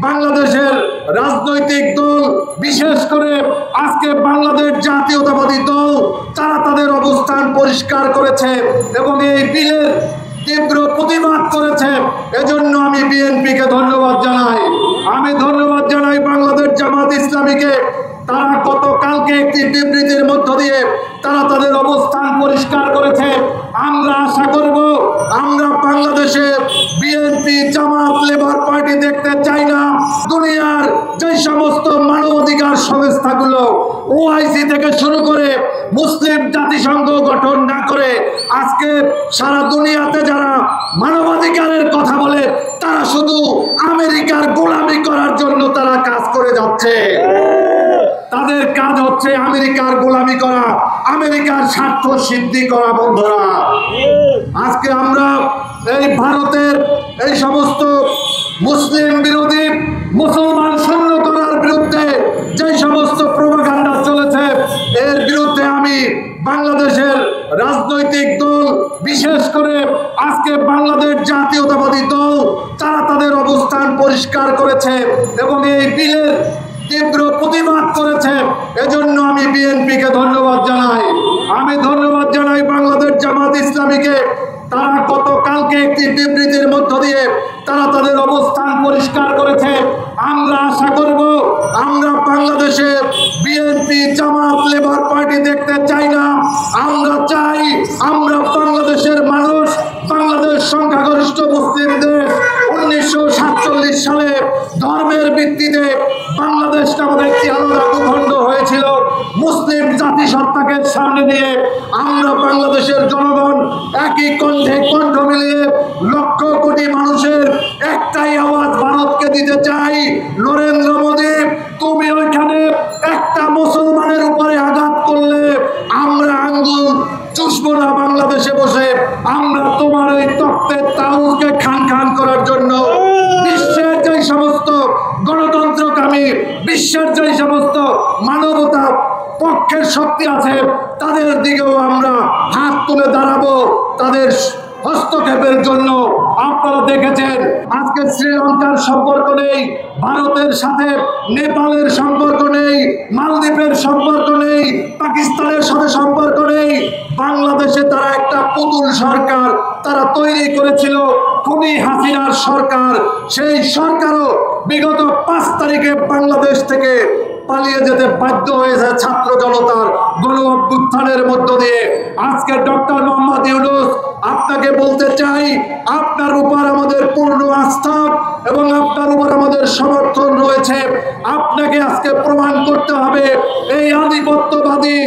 বাংলাদেশের রাজনৈতিক দল, বিশেষ করে আজকে বাংলাদেশ জাতীয়তাবাদী দল, তারা তাদের অবস্থান পরিষ্কার করেছে এবং এই বিলের তীব্র প্রতিবাদ করেছে। এজন্য আমি বিএনপিকে ধন্যবাদ জানাই। আমি ধন্যবাদ জানাই বাংলাদেশ জামাত ইসলামীকে। তারা গতকালকে একটি বিবৃতির মধ্য দিয়ে তারা তাদের অবস্থান পরিষ্কার করেছে। আমরা আশা করব, আমরা বাংলাদেশে বিএনপি, জামাত, লেবার পার্টি দেখতে চাই না। দুনিয়ার যে সমস্ত মানবাধিকার সংস্থাগুলো ওআইসি থেকে শুরু করে মুসলিম জাতিসংঘ গঠন না করে আজকে সারা দুনিয়াতে যারা মানবাধিকারের কথা বলে, তারা শুধু আমেরিকার গোলামি করার জন্য তারা কাজ করে যাচ্ছে। তাদের কাজ হচ্ছে আমেরিকার গোলামি করা, আমেরিকার স্বার্থ সিদ্ধি করা। বন্ধুরা, আজকে আমরা এই ভারতের এই সমস্ত মুসলিম বিরোধী, মুসলমান শূন্য করার বিরুদ্ধে যে সমস্ত প্রোপাগান্ডা চলেছে, এর বিরুদ্ধে আমি বাংলাদেশের রাজনৈতিক দল, বিশেষ করে আজকে বাংলাদেশ জাতীয়তাবাদী দল, তারা তাদের অবস্থান পরিষ্কার করেছে এবং এই বিলের তীব্র প্রতিবাদ করেছে। এজন্য আমি বিএনপিকে ধন্যবাদ জানাই। আমি ধন্যবাদ জানাই বাংলাদেশ জামাত ইসলামীকে। তারা গতকালকে একটি বিবৃতির মধ্য দিয়ে তারা তাদের অবস্থান পরিষ্কার করেছে। আমরা আশা করব, আমরা বাংলাদেশে বিএনপি, জামাত, লেবার পার্টি দেখতে চাই না। আমরা চাই, আমরা বাংলাদেশের মানুষ, বাংলাদেশ সংখ্যাগরিষ্ঠ মুসলিম দেশ। 1947 সালে ধর্মের ভিত্তিতে বাংলাদেশ নামক একটি আলাদা ভূখণ্ড হয়েছিল। মুসলিম জাতিসত্তাকে সামনে নিয়ে আমরা বাংলাদেশের জনগণ একই কণ্ঠে কণ্ঠ মিলিয়ে লক্ষ কোটি মানুষের একটাই আওয়াজ ভারতকে দিতে চাই। নরেন্দ্র মোদী, তুমি ওইখানে একটা মুসলমানের উপরে আঘাত করলে আমরা আঙ্গুল চুষবো না। বাংলাদেশে বসে আমরা তোমার এই তত্ত্বের তাউজকে খান খান করার জন্য বিশ্বের যে সমস্ত গণতন্ত্রকামী, বিশ্বের যে সমস্ত মানবতা পক্ষের শক্তি আছে, তাদের দিকেও আমরা হাত তুলে দাঁড়াবো তাদের হস্তক্ষেপের জন্য। আপনারা দেখেছেন আজকে শ্রীলঙ্কার সম্পর্ক নেই, ভারতের সাথে নেপালের সম্পর্ক নেই, মালদ্বীপের সম্পর্ক নেই, পাকিস্তানের সাথে সম্পর্ক নেই। বাংলাদেশে তারা একটা পুতুল সরকার তারা তৈরি করেছিল, খুনি হাসিনার সরকার। সেই সরকারও বিগত 5 তারিখে বাংলাদেশ থেকে পালিয়ে যেতে বাধ্য হয়েছে ছাত্র জনতার গণ অভ্যুত্থানের মধ্য দিয়ে। আজকে ডক্টর মোহাম্মদ ইউনূস, আপনাকে বলতে চাই, আপনার উপর আমাদের পূর্ণ আস্থা এবং আপনার উপর আমাদের সমর্থন রয়েছে। আপনাকে আজকে প্রমাণ করতে হবে এই আধিপত্যবাদী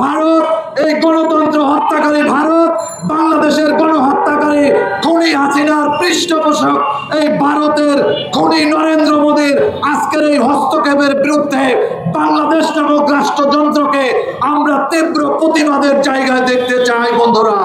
ভারত, এই গণতন্ত্র হত্যাকারী ভারত, বাংলাদেশের গণহত্যাকারী খুনি হাসিনার পৃষ্ঠপোষক এই ভারতের খুনি নরেন্দ্র মোদীর আজকের এই হস্তক্ষেপের বিরুদ্ধে বাংলাদেশ নামক রাষ্ট্রযন্ত্রকে আমরা তীব্র প্রতিবাদের জায়গায় দেখতে চাই। বন্ধুরা,